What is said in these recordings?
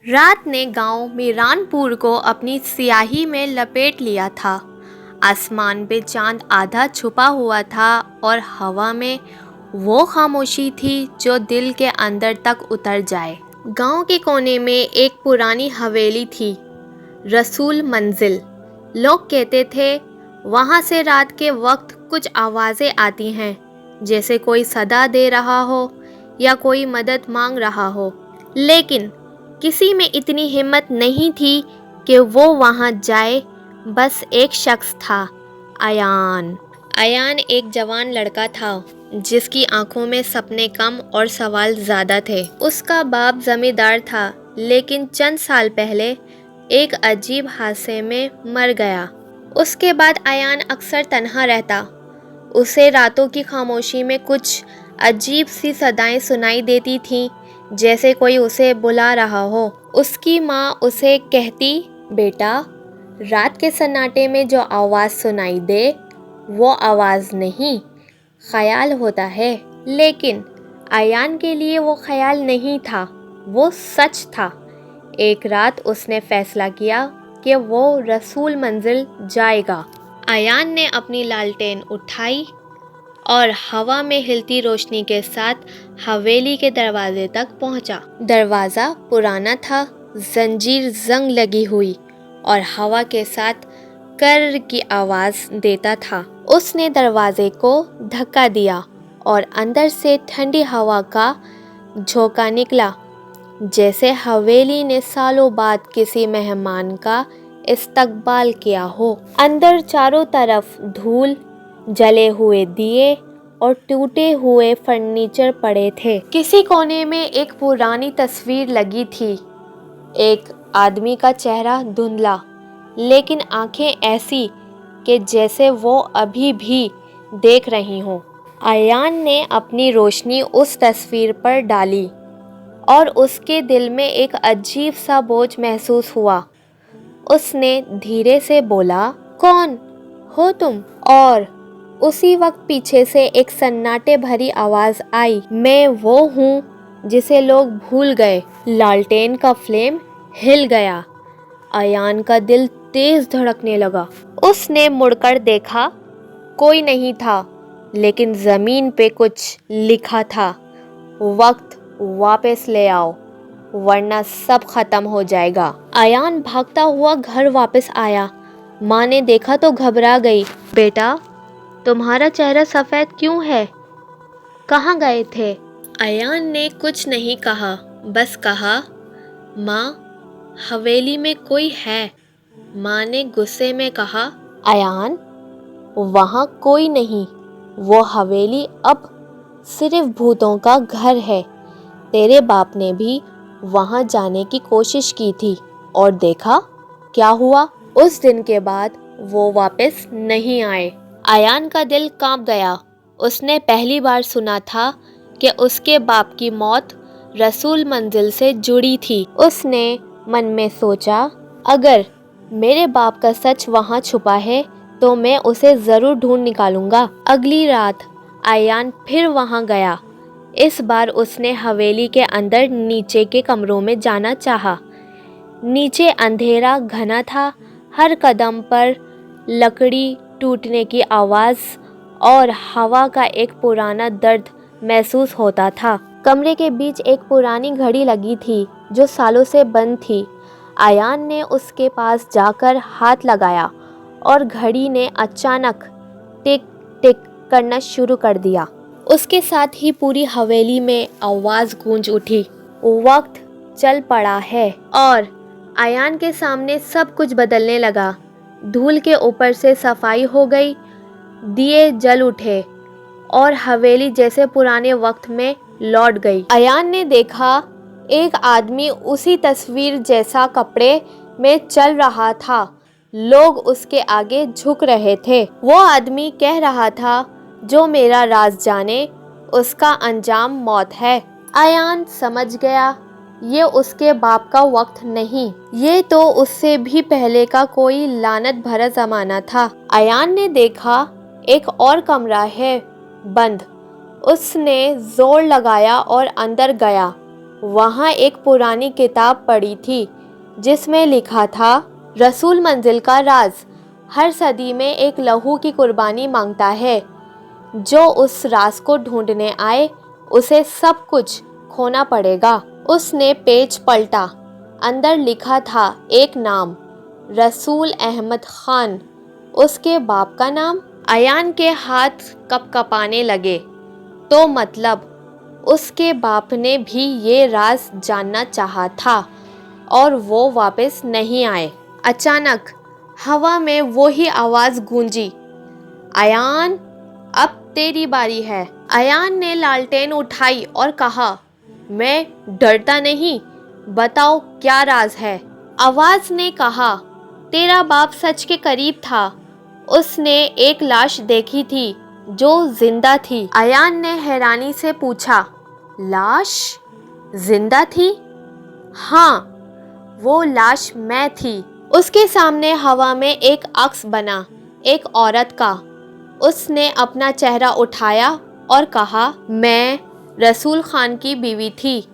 रात ने गांव मीरानपुर को अपनी स्याही में लपेट लिया था। आसमान पे चांद आधा छुपा हुआ था और हवा में वो खामोशी थी जो दिल के अंदर तक उतर जाए। गांव के कोने में एक पुरानी हवेली थी, रसूल मंजिल। लोग कहते थे वहाँ से रात के वक्त कुछ आवाज़ें आती हैं, जैसे कोई सदा दे रहा हो या कोई मदद मांग रहा हो। लेकिन किसी में इतनी हिम्मत नहीं थी कि वो वहाँ जाए। बस एक शख्स था, अयान। अयान एक जवान लड़का था जिसकी आंखों में सपने कम और सवाल ज़्यादा थे। उसका बाप जमींदार था, लेकिन चंद साल पहले एक अजीब हादसे में मर गया। उसके बाद अयान अक्सर तन्हा रहता। उसे रातों की खामोशी में कुछ अजीब सी सदाएं सुनाई देती थीं, जैसे कोई उसे बुला रहा हो। उसकी माँ उसे कहती, बेटा, रात के सन्नाटे में जो आवाज़ सुनाई दे वो आवाज़ नहीं, ख्याल होता है। लेकिन अयान के लिए वो ख्याल नहीं था, वो सच था। एक रात उसने फैसला किया कि वो रसूल मंजिल जाएगा। अयान ने अपनी लालटेन उठाई और हवा में हिलती रोशनी के साथ हवेली के दरवाजे तक पहुंचा। दरवाज़ा पुराना था, जंजीर जंग लगी हुई और हवा के साथ कर की आवाज़ देता था। उसने दरवाजे को धक्का दिया और अंदर से ठंडी हवा का झोंका निकला, जैसे हवेली ने सालों बाद किसी मेहमान का इस्तकबाल किया हो। अंदर चारों तरफ धूल, जले हुए दिए और टूटे हुए फर्नीचर पड़े थे। किसी कोने में एक पुरानी तस्वीर लगी थी, एक आदमी का चेहरा धुंधला, लेकिन आंखें ऐसी कि जैसे वो अभी भी देख रही हों। अयान ने अपनी रोशनी उस तस्वीर पर डाली और उसके दिल में एक अजीब सा बोझ महसूस हुआ। उसने धीरे से बोला, कौन हो तुम? और उसी वक्त पीछे से एक सन्नाटे भरी आवाज़ आई, मैं वो हूँ जिसे लोग भूल गए। लालटेन का फ्लेम हिल गया। अयान का दिल तेज धड़कने लगा। उसने मुड़कर देखा, कोई नहीं था, लेकिन ज़मीन पे कुछ लिखा था, वक्त वापस ले आओ वरना सब खत्म हो जाएगा। अयान भागता हुआ घर वापस आया। माँ ने देखा तो घबरा गई। बेटा, तुम्हारा चेहरा सफ़ेद क्यों है? कहाँ गए थे? अयान ने कुछ नहीं कहा, बस कहा, माँ, हवेली में कोई है। माँ ने गुस्से में कहा, अयान, वहाँ कोई नहीं, वो हवेली अब सिर्फ भूतों का घर है। तेरे बाप ने भी वहाँ जाने की कोशिश की थी और देखा क्या हुआ। उस दिन के बाद वो वापस नहीं आए। अयान का दिल कांप गया। उसने पहली बार सुना था कि उसके बाप की मौत रसूल मंजिल से जुड़ी थी। उसने मन में सोचा, अगर मेरे बाप का सच वहाँ छुपा है तो मैं उसे ज़रूर ढूंढ निकालूंगा। अगली रात अयान फिर वहाँ गया। इस बार उसने हवेली के अंदर नीचे के कमरों में जाना चाहा। नीचे अंधेरा घना था, हर कदम पर लकड़ी टूटने की आवाज़ और हवा का एक पुराना दर्द महसूस होता था। कमरे के बीच एक पुरानी घड़ी लगी थी जो सालों से बंद थी। अयान ने उसके पास जाकर हाथ लगाया और घड़ी ने अचानक टिक टिक करना शुरू कर दिया। उसके साथ ही पूरी हवेली में आवाज़ गूंज उठी, वक्त चल पड़ा है। और अयान के सामने सब कुछ बदलने लगा। धूल के ऊपर से सफाई हो गई, दिए जल उठे और हवेली जैसे पुराने वक्त में लौट गई। अयान ने देखा एक आदमी उसी तस्वीर जैसा कपड़े में चल रहा था। लोग उसके आगे झुक रहे थे। वो आदमी कह रहा था, जो मेरा राज जाने उसका अंजाम मौत है। अयान समझ गया, ये उसके बाप का वक्त नहीं, ये तो उससे भी पहले का कोई लानत भरा ज़माना था। अयान ने देखा एक और कमरा है, बंद। उसने जोर लगाया और अंदर गया। वहाँ एक पुरानी किताब पढ़ी थी जिसमें लिखा था, रसूल मंजिल का राज, हर सदी में एक लहू की कुर्बानी मांगता है। जो उस राज को ढूंढने आए उसे सब कुछ खोना पड़ेगा। उसने पेज पलटा। अंदर लिखा था एक नाम, रसूल अहमद खान। उसके बाप का नाम। अयान के हाथ कपकपाने लगे। तो मतलब उसके बाप ने भी ये राज जानना चाहा था और वो वापस नहीं आए। अचानक हवा में वही आवाज़ गूंजी, अयान, अब तेरी बारी है। अयान ने लालटेन उठाई और कहा, मैं डरता नहीं, बताओ क्या राज है। आवाज़ ने कहा, तेरा बाप सच के करीब था। उसने एक लाश देखी थी जो जिंदा थी। अयान ने हैरानी से पूछा, लाश जिंदा थी? हाँ, वो लाश मैं थी। उसके सामने हवा में एक अक्स बना, एक औरत का। उसने अपना चेहरा उठाया और कहा, मैं रसूल खान की बीवी थी।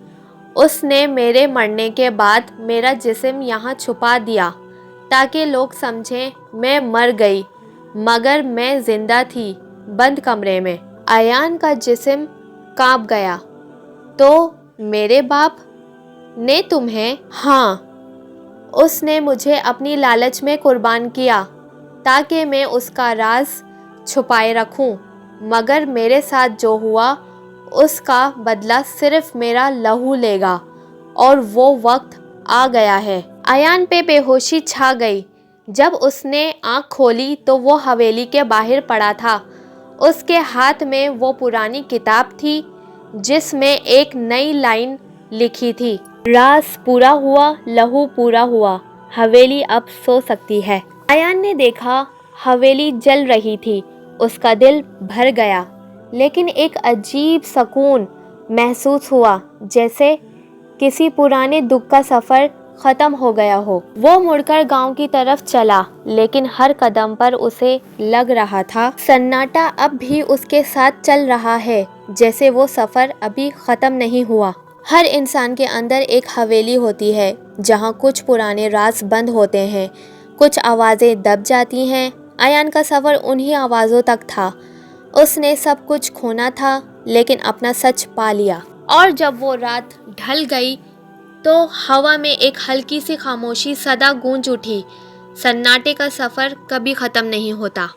उसने मेरे मरने के बाद मेरा जिस्म यहाँ छुपा दिया ताकि लोग समझें मैं मर गई, मगर मैं जिंदा थी, बंद कमरे में। अयान का जिस्म कांप गया। तो मेरे बाप ने तुम्हें? हाँ, उसने मुझे अपनी लालच में कुर्बान किया ताकि मैं उसका राज छुपाए रखूं, मगर मेरे साथ जो हुआ उसका बदला सिर्फ मेरा लहू लेगा और वो वक्त आ गया है। अयान पे बेहोशी छा गई। जब उसने आँख खोली तो वो हवेली के बाहर पड़ा था। उसके हाथ में वो पुरानी किताब थी जिसमें एक नई लाइन लिखी थी, राज पूरा हुआ, लहू पूरा हुआ, हवेली अब सो सकती है। अयान ने देखा हवेली जल रही थी। उसका दिल भर गया, लेकिन एक अजीब सुकून महसूस हुआ, जैसे किसी पुराने दुख का सफ़र ख़त्म हो गया हो। वो मुड़कर गांव की तरफ चला, लेकिन हर कदम पर उसे लग रहा था सन्नाटा अब भी उसके साथ चल रहा है, जैसे वो सफ़र अभी ख़त्म नहीं हुआ। हर इंसान के अंदर एक हवेली होती है जहाँ कुछ पुराने राज बंद होते हैं, कुछ आवाज़ें दब जाती हैं। अयान का सफ़र उन्हीं आवाज़ों तक था। उसने सब कुछ खोना था, लेकिन अपना सच पा लिया। और जब वो रात ढल गई तो हवा में एक हल्की सी खामोशी सदा गूंज उठी, सन्नाटे का सफ़र कभी ख़त्म नहीं होता।